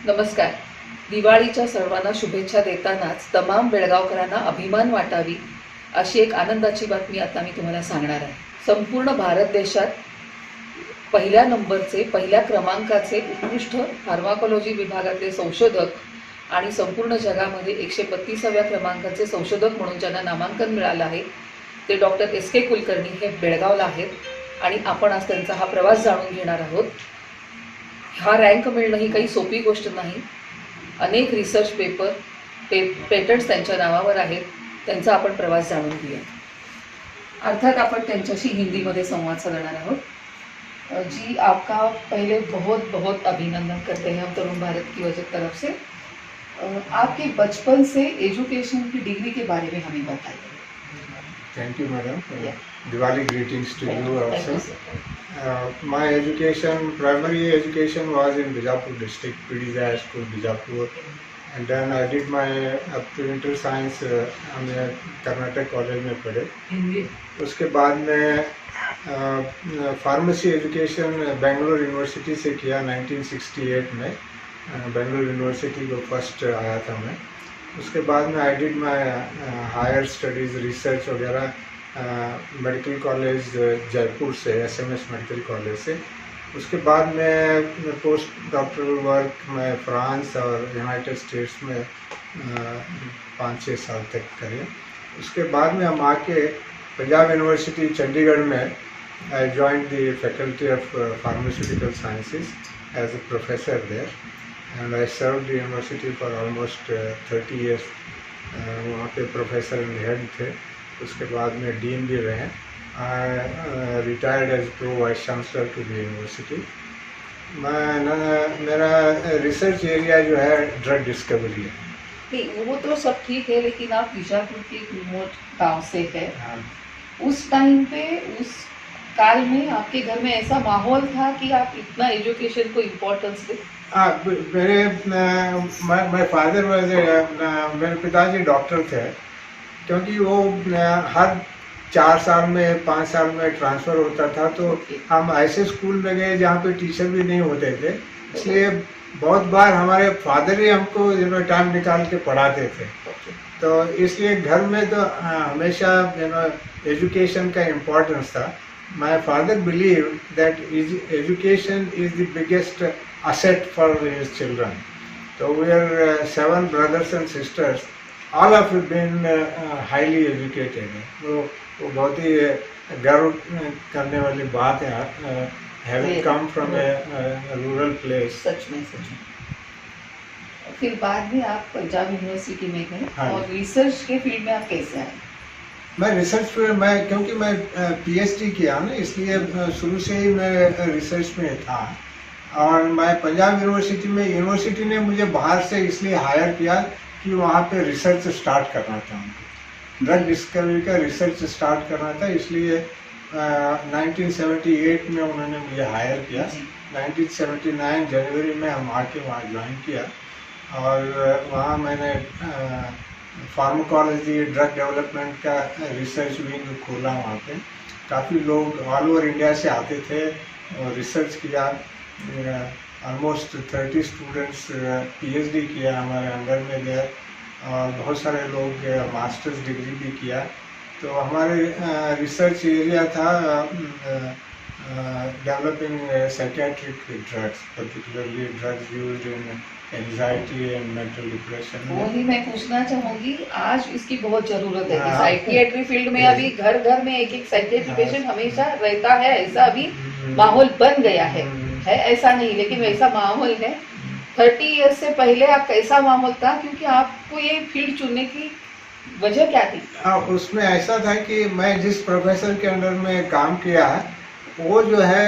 नमस्कार. दिवाळीच्या सर्वांना शुभेच्छा देतानाच तमाम बेळगावकरांना अभिमान वाटावी अशी एक आनंदाची बातमी आता मी तुम्हाला सांगणार आहे. संपूर्ण भारत देशात पहिल्या नंबरचे, पहिल्या क्रमांकाचे उत्कृष्ट फार्माकोलॉजी विभागातले संशोधक आणि संपूर्ण जगामध्ये 132व्या क्रमांकाचे संशोधक म्हणून ज्यांना नामांकन मिळालं आहे ते डॉक्टर एस के कुलकर्णी हे बेळगावला आहेत आणि आपण आज त्यांचा हा प्रवास जाणून घेणार आहोत. हा रँक मिळणं ही काही सोपी गोष्ट नाही. अनेक रिसर्च पेपर, पेटंट्स त्यांच्या नावावर आहेत. त्यांचा आपण प्रवास जाणून घेऊया. अर्थात आपण त्यांच्याशी हिंदीमध्ये संवाद साधणार आहोत. जी, आपका पहले बहुत बहुत अभिनंदन करते हैं हम तरुण भारत की वजह तरफ से. आपके बचपन से एजुकेशन की डिग्री के बारे में हमें बताइए. Thank you, madam. Diwali greetings to you also. My education, primary education was in Bijapur district, PDZ High School, Bijapur. And then I did my up to inter science हमने Karnataka college में पढ़े. उसके बाद में फार्मेसी एजुकेशन बेंगलोर यूनिवर्सिटी से किया 1968 में. Bangalore university को फर्स्ट आया था मैं. उसके बाद में I did my higher studies, research वगैरह मेडिकल कॉलेज जयपुर से, SMS मेडिकल कॉलेज से. उसके बाद में पोस्ट डॉक्टरल वर्क मैं फ्रांस और यूनाइटेड स्टेट्स में 5-6 साल तक करे. उसके बाद में हम आके पंजाब यूनिवर्सिटी चंडीगढ़ में I joined the faculty of pharmaceutical sciences as a professor there. And I served the university for almost 30 years. वहाँ पे प्रोफेसर एंड हेड थे. उसके बाद में डीन भी रहे. I retired as pro vice chancellor to the university. मेरा research area जो है ड्रग डिस्कवरी है. नहीं, वो तो सब ठीक है, लेकिन आप बीजापुर के एक रिमोट गाँव से है. हाँ. उस टाइम पे, उस काल में आपके घर में ऐसा माहौल था कि आप इतना एजुकेशन को इम्पोर्टेंस दे? मेरे फादर मेरे पिताजी डॉक्टर थे. क्योंकि वो हर 4 साल में 5 साल में ट्रांसफ़र होता था, तो हम ऐसे स्कूल में गए जहाँ पे टीचर भी नहीं होते थे. इसलिए बहुत बार हमारे फादर ही हमको टाइम निकाल के पढ़ाते थे. तो इसलिए घर में तो हमेशा एजुकेशन का इम्पोर्टेंस था. My father believed that education is the biggest asset for his children. So we are 7 brothers and sisters. All of us been highly educated. वो बहुत ही गर्व करने वाली बात है. Having come from a rural place. सच में. फिर बाद में आप पंजाब यूनिवर्सिटी में गए. हाँ. और रिसर्च के फील्ड में आप कैसे आए? मैं रिसर्च पे क्योंकि मैं PhD किया ना, इसलिए शुरू से ही मैं रिसर्च में था. और मैं पंजाब यूनिवर्सिटी ने मुझे बाहर से इसलिए हायर किया कि वहाँ पे रिसर्च स्टार्ट करना था. ड्रग डिस्कवरी का रिसर्च स्टार्ट करना था. इसलिए 1978 में उन्होंने मुझे हायर किया. 1979 जनवरी में हम आके वहाँ ज्वाइन किया. और वहाँ मैंने फार्माकोलॉजी, ड्रग डेवलपमेंट का रिसर्च विंग खोला. वहाँ पे काफ़ी लोग ऑल ओवर इंडिया से आते थे और रिसर्च किया. ऑलमोस्ट 30 स्टूडेंट्स PhD किया हमारे अंडर में गए. और बहुत सारे लोग मास्टर्स डिग्री भी किया. तो हमारे रिसर्च एरिया था developing psychiatric drugs, particularly drugs used in anxiety and mental depression. वही मैं पूछना चाहूँगी, आज इसकी बहुत ज़रूरत है. साइकियाट्री फील्ड में अभी घर घर में एक साइकियाट्री पेशेंट हमेशा रहता है. ऐसा अभी माहौल बन गया है ऐसा नहीं, लेकिन वैसा माहौल है. 30 ईयर्स से पहले आप कैसा माहौल था? क्योंकि आपको ये फील्ड चुनने की वजह क्या थी? उसमें ऐसा था कि मैं जिस प्रोफेसर के अंडर में काम किया है, वो जो है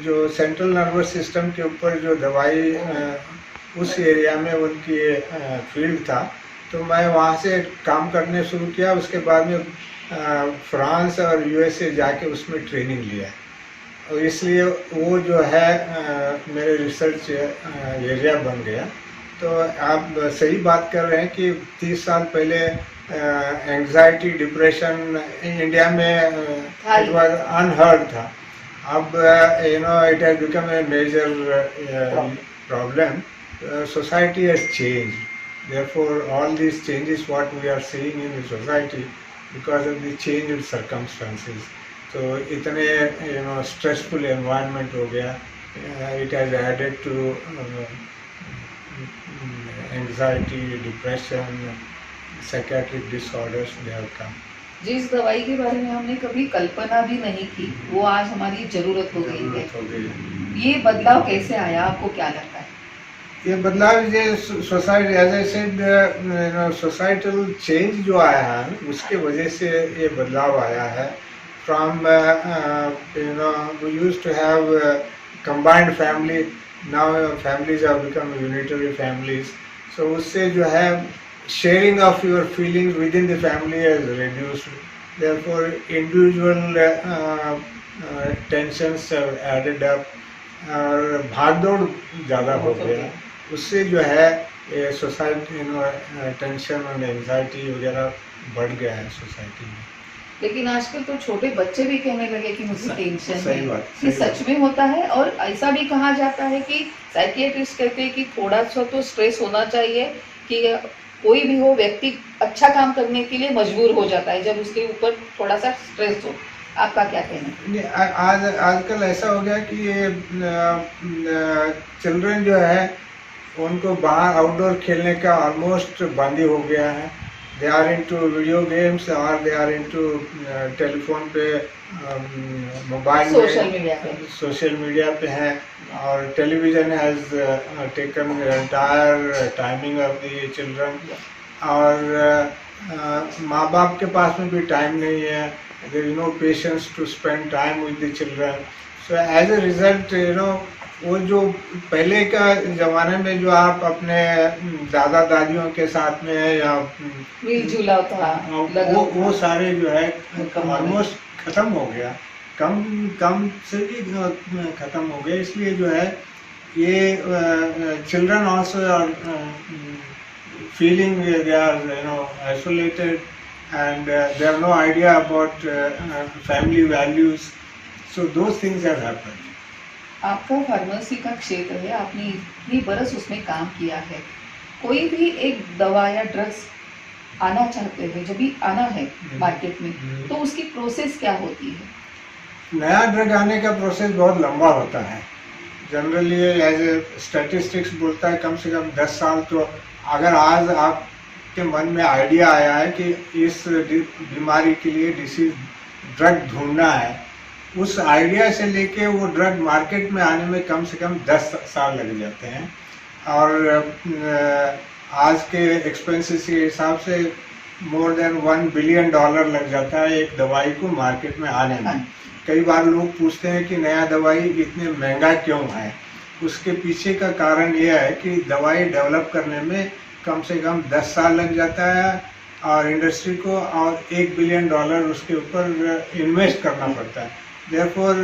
जो सेंट्रल नर्वस सिस्टम के ऊपर जो दवाई उस एरिया में उनकी फील्ड था. तो मैं वहाँ से काम करने शुरू किया. उसके बाद में फ्रांस और USA जाके उसमें ट्रेनिंग लिया. और इसलिए वो जो है मेरे रिसर्च एरिया बन गया. तो आप सही बात कर रहे हैं कि 30 साल पहले एंग्जाइटी डिप्रेशन इंडिया में था इट वाज अनहर्ड था. अब it has become a major problem. Society has changed. Therefore, all these changes what we are seeing in the society because of the changed circumstances. So, इतने stressful environment हो गया. It has added to anxiety, depression, psychiatric disorders. They have come. जिस दवाई के बारे में हमने कभी कल्पना भी नहीं की वो आज हमारी जरूरत हो गई है. जरूरत हो गई. ये बदलाव कैसे आया, आपको क्या लगता है? ये बदलाव ये society as I said societal change जो आया है उसके वजह से ये बदलाव आया है. From we used to have combined family, now families have become unitary families. So उससे जो है sharing of your feelings within the family has reduced. Therefore, individual tensions have added up और भागदौड़ ज़्यादा हो गया. उससे जो है ये सोसाइटी टेंशन और एंजाइटी वगैरह बढ़ गया है सोसाइटी में. लेकिन आजकल तो छोटे बच्चे भी कहने लगे कि मुझे टेंशन सही है. बात, ये सही सच में होता है. और ऐसा भी कहा जाता है कि साइकियाट्रिस्ट कहते हैं कि थोड़ा सा तो स्ट्रेस होना चाहिए कि कोई भी हो व्यक्ति अच्छा काम करने के लिए मजबूर हो जाता है जब उसके ऊपर थोड़ा सा स्ट्रेस हो. आपका क्या कहना है? आजकल ऐसा हो गया कि ये चिल्ड्रन जो है उनको बाहर आउटडोर खेलने का ऑलमोस्ट बंद ही हो गया है. They are into video games और दे आर इनटू टेलीफोन पे, मोबाइल में, सोशल मीडिया पे हैं. और television has taken entire timing of the children. और माँ बाप के पास में भी टाइम नहीं है. There is no patience to spend time with the children. So as a result वो जो पहले का ज़माने में जो आप अपने दादा दादियों के साथ में या मिलजुला था वो सारे जो है ऑलमोस्ट ख़त्म हो गया. कम से भी ख़त्म हो गए. इसलिए जो है ये children also are feeling they are isolated and they have no idea about family values. So those things have happened. आपका फार्मेसी का क्षेत्र है, आपने इतनी बरस उसमें काम किया है. कोई भी एक दवा या ड्रग्स आना चाहते हैं, जब भी आना है मार्केट में, तो उसकी प्रोसेस क्या होती है? नया ड्रग आने का प्रोसेस बहुत लंबा होता है. जनरली एज ए स्टैटिस्टिक्स बोलता है कम से कम 10 साल. तो अगर आज आप के मन में आइडिया आया है कि इस बीमारी के लिए डिसीज ड्रग ढूंढना है, उस आइडिया से लेके वो ड्रग मार्केट में आने में कम से कम 10 साल लग जाते हैं. और आज के एक्सपेंसेस के हिसाब से मोर देन $1 बिलियन लग जाता है एक दवाई को मार्केट में आने में. कई बार लोग पूछते हैं कि नया दवाई इतने महंगा क्यों है. उसके पीछे का कारण यह है कि दवाई डेवलप करने में कम से कम 10 साल लग जाता है और इंडस्ट्री को और $1 बिलियन उसके ऊपर इन्वेस्ट करना पड़ता है. देयरफॉर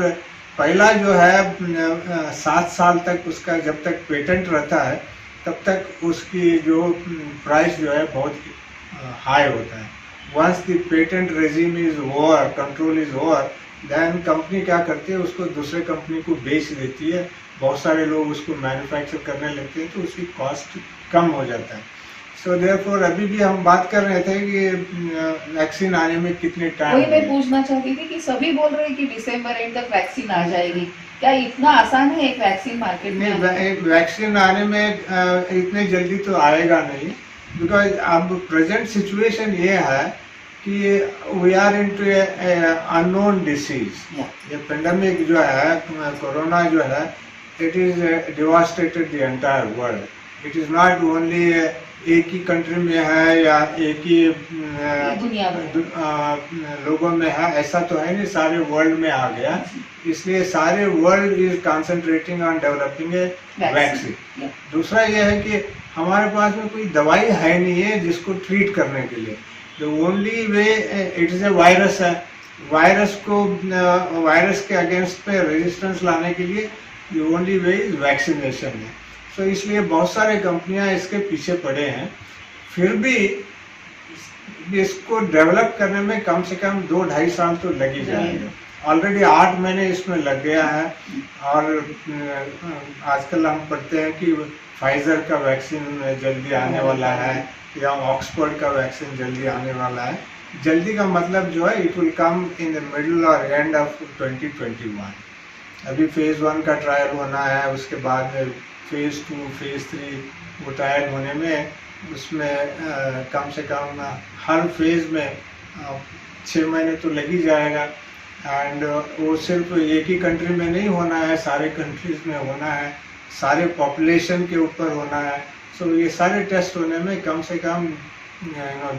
पहला जो है 7 साल तक उसका जब तक पेटेंट रहता है तब तक उसकी जो प्राइस जो है बहुत हाई होता है. Once the patent regime is over, control is over, then company क्या करती है उसको दूसरे कंपनी को बेच देती है. बहुत सारे लोग उसको मैन्युफैक्चर करने लगते हैं तो उसकी कॉस्ट कम हो जाता है. सो देयरफॉर अभी भी हम बात कर रहे थे कि वैक्सीन आने में कितने टाइम. वही मैं पूछना चाहती थी कि सभी बोल रहे हैं कि दिसंबर एंड तक वैक्सीन आ जाएगी. क्या इतना आसान है एक वैक्सीन मार्केट में? एक वैक्सीन आने में इतने जल्दी तो आएगा नहीं. बिकॉज अब प्रेजेंट सिचुएशन ये है कि we are into unknown disease. ये पेंडेमिक जो है, कोरोना जो है, it is devastated the entire world. It is not only एक ही कंट्री में है या एक ही दुनिया में लोगों में है, ऐसा तो है नहीं. सारे वर्ल्ड में आ गया. इसलिए सारे world is concentrating on developing a vaccine. दूसरा यह है कि हमारे पास में कोई दवाई है नहीं है जिसको ट्रीट करने के लिए. The only way, it is a virus है. वायरस के अगेंस्ट पे रेजिस्टेंस लाने के लिए the only way is vaccination है. तो इसलिए बहुत सारे कंपनियां इसके पीछे पड़े हैं. फिर भी इसको डेवलप करने में कम से कम 2-2.5 साल तो लग ही जाएगा। ऑलरेडी 8 महीने इसमें लग गया है। और आजकल हम पढ़ते हैं कि फाइजर का वैक्सीन जल्दी आने वाला है या ऑक्सफोर्ड का वैक्सीन जल्दी आने वाला है। जल्दी का मतलब जो है it will come in the middle और एंड ऑफ 2021। अभी फेज़ 1 का ट्रायल होना है, उसके बाद फेज़ 2, फेज़ 3 वो ट्रायल होने में उसमें कम से कम हर फेज़ में 6 महीने तो लग ही जाएगा। एंड वो सिर्फ एक ही कंट्री में नहीं होना है, सारे कंट्रीज़ में होना है, सारे पॉपुलेशन के ऊपर होना है। सो ये सारे टेस्ट होने में कम से कम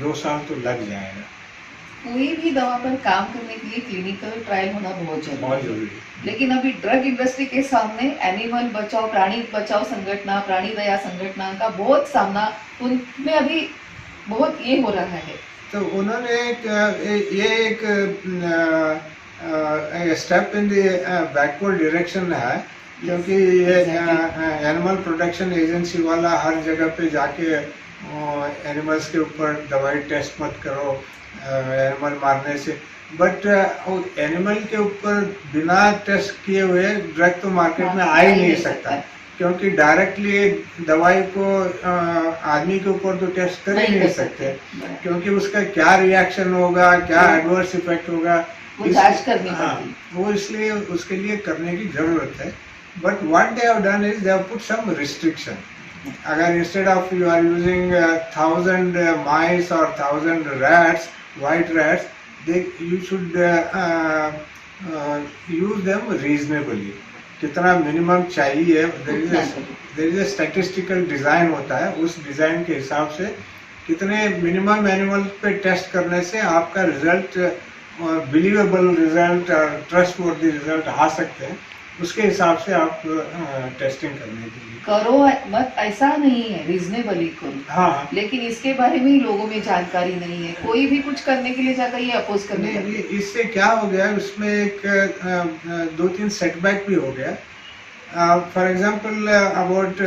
2 साल तो लग जाएगा। कोई भी दवा पर काम करने के लिए क्लिनिकल ट्रायल होना बहुत बहुत जरूरी जरूरी है। लेकिन अभी ड्रग इंडस्ट्री के सामने एनिमल बचाओ, प्राणी बचाओ संगठन, प्राणी दया संगठन का बहुत सामना, उनमें अभी बहुत ये हो रहा है। तो उन्होंने एक step in the backward direction है, क्योंकि ये एनिमल प्रोटेक्शन एजेंसी वाला हर जगह पे जाके एनिमल्स के ऊपर दवाई टेस्ट मत करो एनिमल मारने से। बट एनिमल के ऊपर बिना टेस्ट किए हुए ड्रग तो मार्केट में आ ही नहीं सकता, क्योंकि डायरेक्टली दवाई को आदमी के ऊपर तो टेस्ट कर ही नहीं सकते, क्योंकि उसका क्या रिएक्शन होगा, क्या एडवर्स इफेक्ट होगा, वो जांच करनी पड़ती। हाँ, वो इसलिए उसके लिए करने की जरूरत है। But what they have done is they have put some restriction. अगर instead of you are using 1000 mice or 1000 rats, white rats, you should use them reasonably। कितना मिनिमम चाहिए, there is a statistical design होता है, उस design के हिसाब से कितने मिनिमम एनिमल पे टेस्ट करने से आपका रिजल्ट बिलीवेबल रिजल्ट और ट्रस्टवर्दी रिजल्ट आ सकते हैं, उसके हिसाब से आप टेस्टिंग करने के लिए करो मत, ऐसा नहीं है, रीजनेबली करो। हाँ, लेकिन इसके बारे में लोगों में जानकारी नहीं है, कोई भी कुछ करने के लिए जाकर ये अपोज करने नहीं, लगे। इससे क्या हो गया, उसमें एक 2-3 सेटबैक भी हो गया। फॉर एग्जांपल अबाउट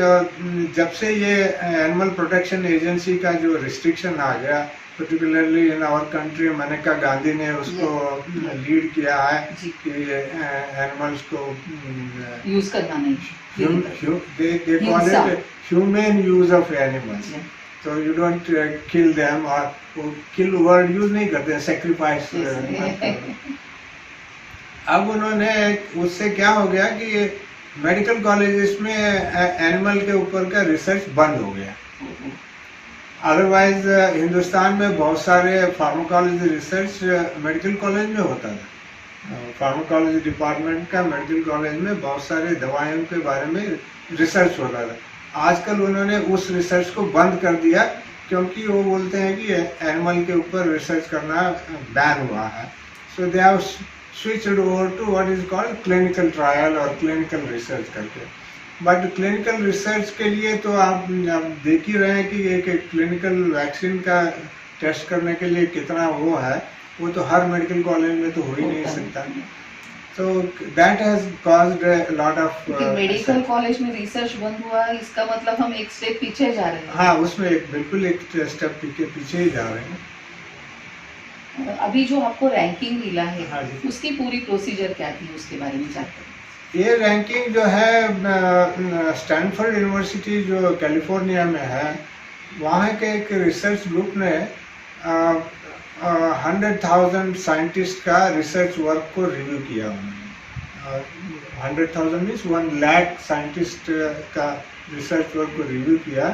जब से ये एनिमल प्रोटेक्शन एजेंसी का जो रिस्ट्रिक्शन आ गया, particularly in our country, Maneka Gandhi ने उसको लीड किया है कि एनिमल्स को यूज करना नहीं, they call it humane use of animals। तो यू डोंट किल देम, और वो किल वर्ड यूज नहीं करते, सेक्रीफाइस। अब उन्होंने उससे क्या हो गया कि मेडिकल कॉलेजेस में एनिमल के ऊपर का रिसर्च बंद हो गया। अदरवाइज हिंदुस्तान में बहुत सारे फार्माकोलॉजी रिसर्च मेडिकल कॉलेज में होता था। फार्माकोलॉजी डिपार्टमेंट का मेडिकल कॉलेज में बहुत सारे दवाइयों के बारे में रिसर्च होता था। आजकल उन्होंने उस रिसर्च को बंद कर दिया, क्योंकि वो बोलते हैं कि एनिमल के ऊपर रिसर्च करना बैन हुआ है। So they have switched over to what is called clinical trial और क्लिनिकल रिसर्च करके। बट क्लिनिकल रिसर्च के लिए तो आप देख ही रहे हैं कि एक क्लिनिकल वैक्सीन का टेस्ट करने के लिए कितना वो है, वो तो हर मेडिकल कॉलेज में तो हो ही नहीं सकता। तो that has caused a lot of medical college में रिसर्च बंद हुआ, इसका मतलब हम एक स्टेप पीछे जा रहे हैं। हाँ, उसमें बिल्कुल एक स्टेप पीछे ही जा रहे हैं। अभी जो आपको रैंकिंग मिला है, हाँ जी। उसकी पूरी प्रोसीजर क्या थी, उसके बारे में जानते हैं। ये रैंकिंग जो है स्टैनफोर्ड यूनिवर्सिटी जो कैलिफोर्निया में है, वहाँ के एक रिसर्च ग्रुप ने 100,000 साइंटिस्ट का रिसर्च वर्क को रिव्यू किया। उन्होंने 100,000 मीन्स 1 लाख साइंटिस्ट का रिसर्च वर्क को रिव्यू किया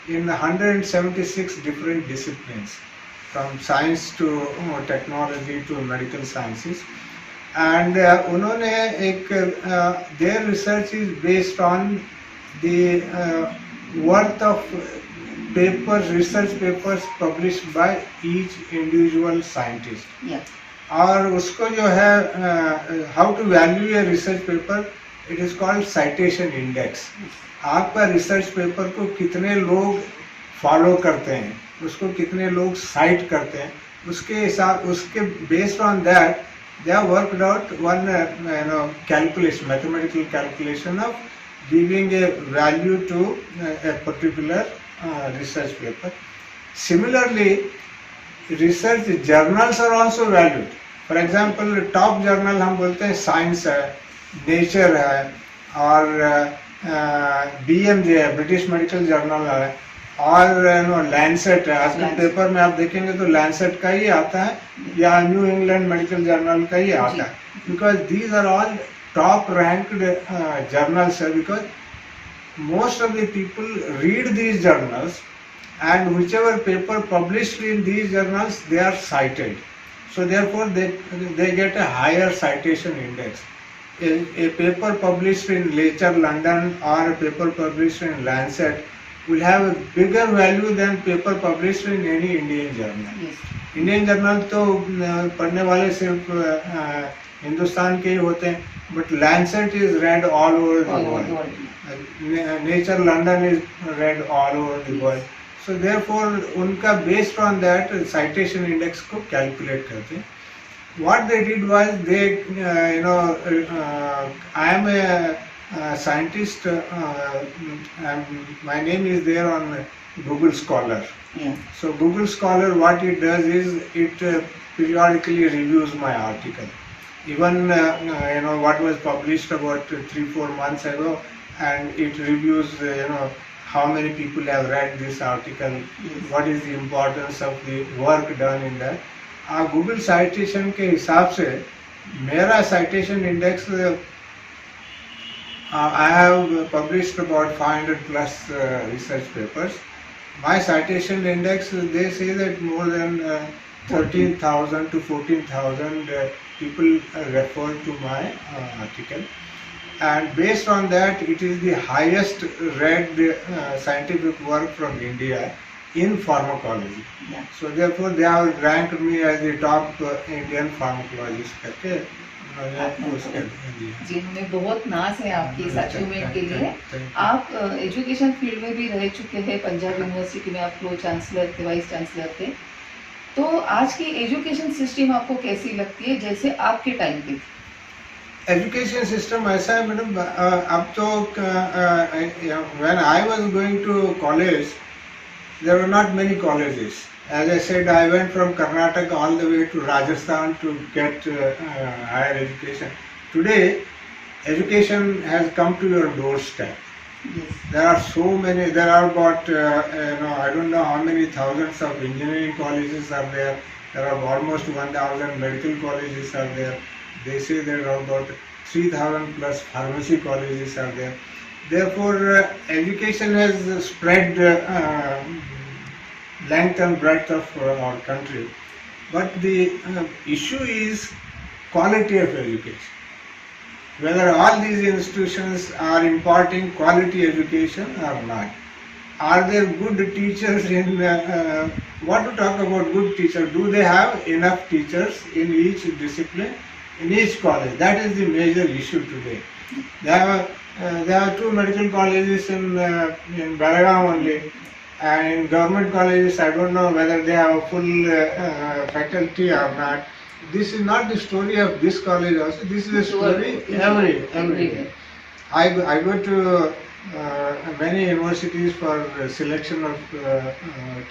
in 176 different disciplines, from science to technology to medical sciences. And उन्होंने एक there research is based on the worth of papers, research papers published by each individual scientist. और उसको जो है how to value a research paper, it is called citation index. आपका research paper को कितने लोग फॉलो करते हैं, उसको कितने लोग साइट करते हैं, उसके हिसाब, उसके based on that they have worked out one calculation, mathematical calculation of giving a value to a particular research paper. Similarly, research journals are also valued. For example, top journal हम बोलते हैं science है, nature है, और BMJ है, British medical journal है, और Lancet है. आजकल Lancet. पेपर में आप देखेंगे तो लैंसेट का ही आता है या न्यू इंग्लैंड मेडिकल जर्नल का ही आता है, because these are all top ranked journals, because most of the people read these journals, and whichever paper published in these journals, they are cited, so therefore they get a higher citation index. A paper published in Nature London or a paper published in Lancet will have a bigger value than paper published in any Indian journal. Yes. Indian journal तो पढ़ने वाले सिर्फ हिंदुस्तान के ही होते हैं, but Lancet is read all over the All over the world, world. Nature London is read all over the world. So therefore उनका based on that citation index को कैलकुलेट करते हैं. What they did was they, I am a scientist, and my name is there on Google Scholar. Yeah. So Google Scholar, what it does is it periodically reviews my article. Even what was published about 3-4 months ago, and it reviews how many people have read this article, Yes. what is the importance of the work done in that. Google citation के हिसाब से मेरा citation index, I have published about 500 plus research papers. My citation index, they say that more than 13,000 to 14,000 people refer to my article, and based on that it is the highest read scientific work from India in pharmacology. Yeah. So therefore they have ranked me as the top Indian pharmacologist करके उन्होंने उसके दिया. जी, हमें बहुत नाज है आपकी इस अचीवमेंट के लिए. Thank you. आप एजुकेशन फील्ड में भी रह चुके हैं. पंजाब यूनिवर्सिटी में आप प्रो चांसलर थे, वाइस चांसलर थे. तो आज की एजुकेशन सिस्टम आपको कैसी लगती है जैसे आपके टाइम पे थी? एजुकेशन सिस्टम ऐसा है मैडम, अब तो when I was going to college there were not many colleges. As I said, I went from Karnataka all the way to Rajasthan to get higher education. Today, education has come to your doorstep. Yes. There are so many, there are about, I don't know how many thousands of engineering colleges are there. There are almost 1,000 medical colleges are there. They say there are about 3,000 plus pharmacy colleges are there. Therefore, education has spread length and breadth of our country. But the issue is quality of education. Whether all these institutions are imparting quality education or not. Are there good teachers in, what to talk about good teachers? Do they have enough teachers in each discipline, in each college? That is the major issue today. There are 2 medical colleges in Belagavi only, and in government colleges I don't know whether they have a full faculty or not. This is not the story of this college also. This is a story everywhere. I go to many universities for selection of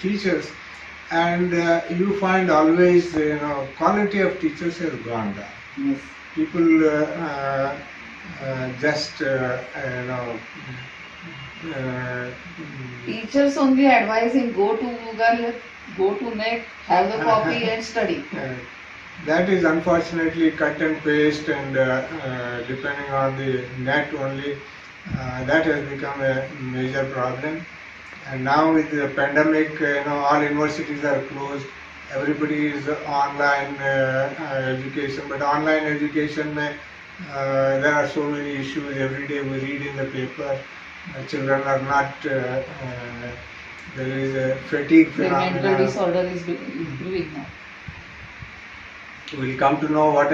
teachers, and you find always quality of teachers has gone down. Yes. People just Teachers only advising go to Google, go to net, have the copy and study. That is unfortunately cut and paste, and depending on the net only, that has become a major problem. And now with the pandemic, all universities are closed. Everybody is online education, but online education there are so many issues. Every day we read in the paper, children are not, there is a fatigue Their mental phenomenon. disorder is improving now. We'll come to know what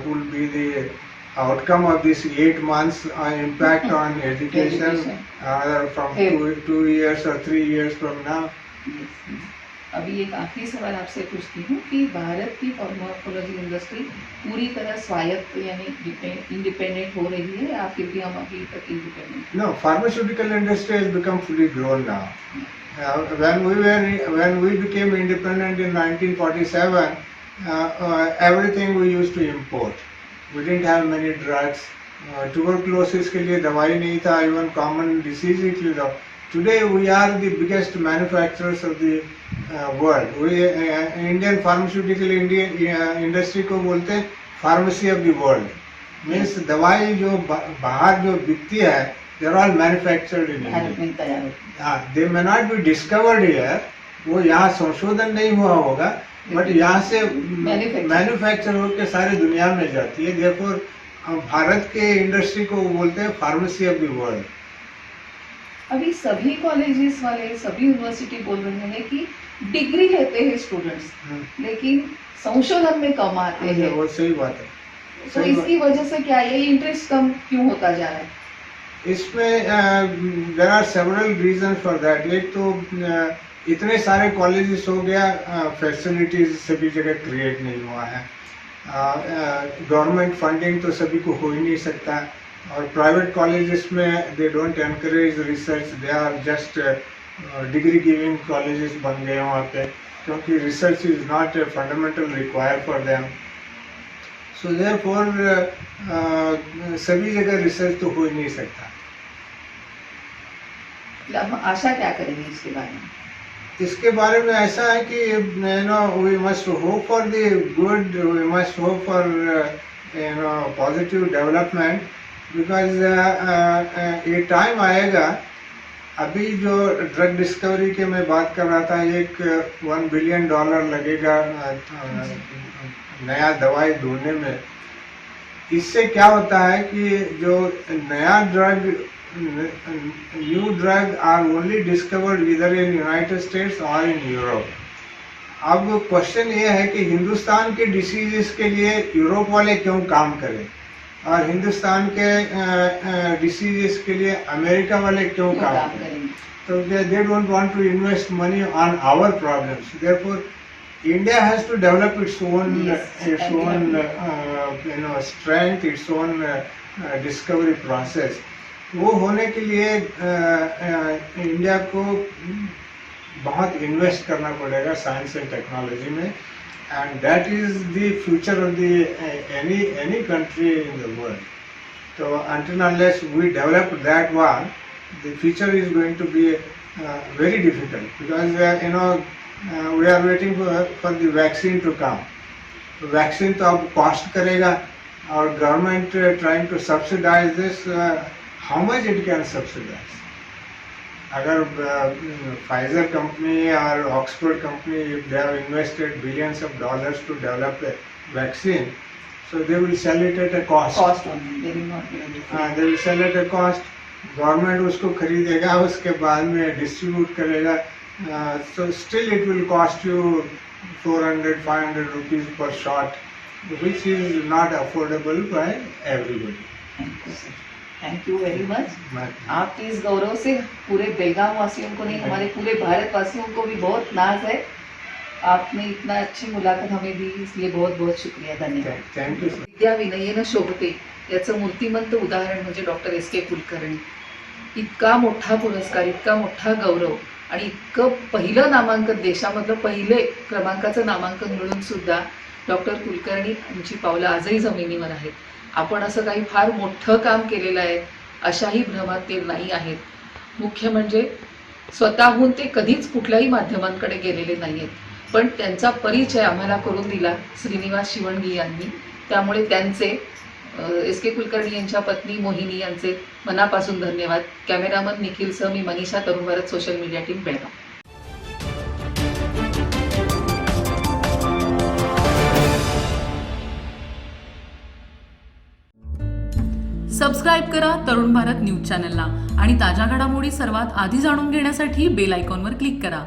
will be the outcome of this 8 months impact on education, Education. from Hey. 2 years or 3 years from now. Yes. अभी एक आखिरी सवाल आपसे पूछती हूँ कि भारत की pharmacology industry पूरी तरह स्वायत्त यानी इंडिपेंडेंट हो रही है या फिर भी हम अभी तक independent? No, pharmaceutical industry has become fully grown now. When we became independent in 1947, everything we used to import. We didn't have many drugs. Tuberculosis के लिए दवाई नहीं था, even common diseases के लिए. Today we are the biggest manufacturers of the world. We Indian pharmaceutical industry को बोलते हैं pharmacy of the world. Means दवाई जो बाहर जो बिकती है, they are all manufactured in Bharat India. में तैयार होती They may not be discovered here. वो यहाँ संशोधन नहीं हुआ होगा, बट यहाँ से मैन्युफैक्चर होकर सारी दुनिया में जाती है. Therefore भारत के इंडस्ट्री को बोलते हैं फार्मेसी ऑफ द वर्ल्ड. अभी सभी कॉलेजेस वाले सभी यूनिवर्सिटी बोल रहे हैं कि डिग्री लेते हैं स्टूडेंट्स, लेकिन संशोधन में कम आते हैं. वो सही बात है. तो इसकी वजह से क्या ये इंटरेस्ट कम क्यों होता जा रहा है? इसमें there are several reason for that. एक तो इतने सारे कॉलेजेस हो गया, फैसिलिटीज सभी जगह क्रिएट नहीं हुआ है. गवर्नमेंट फंडिंग तो सभी को हो ही नहीं सकता, और प्राइवेट कॉलेजेस में they don't encourage research. They are just degree giving colleges बन गए वहाँ पे, क्योंकि research is not a fundamental require for them. So therefore सभी जगह रिसर्च तो हो ही नहीं सकता. हम आशा क्या करेंगे इसके बारे में? इसके बारे में ऐसा है कि we must hope for the good, we must hope for positive development, because ये टाइम आएगा. अभी जो ड्रग डिस्कवरी के मैं बात कर रहा था, एक $1 बिलियन लगेगा नया दवाई ढूंढने में. इससे क्या होता है कि जो नया new drug are only discovered इधर इन यूनाइटेड स्टेट्स और इन यूरोप. अब क्वेश्चन ये है कि हिंदुस्तान के डिसीजेस के लिए यूरोप वाले क्यों काम करें, और हिंदुस्तान के डिसीजेस के लिए अमेरिका वाले क्यों काम करें. तो they don't want to invest money on our problems. Therefore India has to develop its own strength, its own discovery process. वो होने के लिए इंडिया को बहुत इन्वेस्ट करना पड़ेगा साइंस एंड टेक्नोलॉजी में, and that is the future of the any country in the world. तो until unless we develop that one, the future is going to be very difficult, because we are waiting for the vaccine to come. Vaccine तो अब cost करेगा, और government trying to subsidize this. How much it can subsidize? अगर Pfizer company और Oxford company, if they have invested billions of dollars to develop a vaccine, so they will sell it at a cost. They will not be able to. They will sell at a cost. Government उसको खरीदेगा, उसके बाद में distribute करेगा. So still it will cost you 400-500 rupees per shot, which is not affordable by everybody. Thank you, sir. Thank you very much. आपके इस गौरव से पूरे बेलगाम वासियों को नहीं, हमारे पूरे भारत वासियों को भी बहुत नाज है. आपने इतना अच्छी मुलाकात हमें दी, इसलिए बहुत बहुत शुक्रिया, धन्यवाद. Thank you. विद्या विनयेन शोभते याचं मूर्तिमंत उदाहरण म्हणजे डॉक्टर एस के कुलकर्णी. इतका मोठा पुरस्कार, इतका मोठा गौरव, आणि इतकं पहिलं नामांकन, देशामधलं पहिले क्रमांकाचं नामांकन मिळून सुद्धा डॉक्टर कुलकर्णी यांची पावलं आजही जमिनीवर आहेत. आपण असं काही फार मोठं काम केलेलं आहे अशाही भ्रमात ते नाही आहेत. मुख्य म्हणजे स्वतःहून ते कधीच कुठल्याही माध्यमांकडे गेलेले नाही आहेत, पण त्यांचा परिचय आम्हाला करून दिला श्रीनिवास शिवणगी यांनी. त्यामुळे त्यांचे एस के कुलकर्णी यांच्या पत्नी मोहिनी यांचे मनापासून धन्यवाद. कॅमेरामन निखिलसह मी Manisha, Tarun Bharat social media team, Belgaum. Subscribe करा तरुण भारत न्यूज चॅनलला आणि ताज्या घडामोडी सर्वात आधी जाणून घेण्यासाठी बेल आयकॉनवर क्लिक करा.